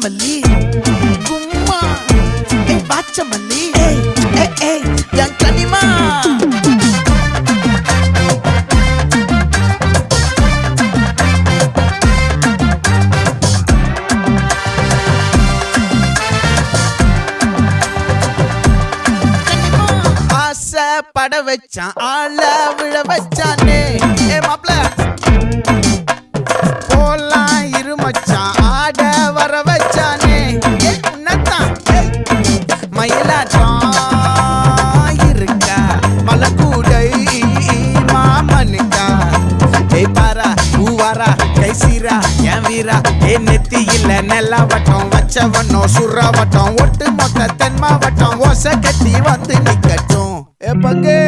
வாச்சமல்லி கும்மா வாச்சமல்லி என் கனிமா பட வச்சான் ஆள விழ வச்சானே மாப்ள போலாம் இருமச்சான் ஆட வர வச்சானே உன்னத்தான் மயிலாட்டம் இருக்கா மலக்கூடை மாமனுக்கா பாரா பூவாரா கைசீரா என் வீரா நெத்தி இல்ல நெல்லா வட்டம் வச்சவனோ சுறா வட்டம் ஒட்டு மொத்த தென் மாவட்டம் ஓசை கட்டி வந்து நிக்கட்டும் பங்கே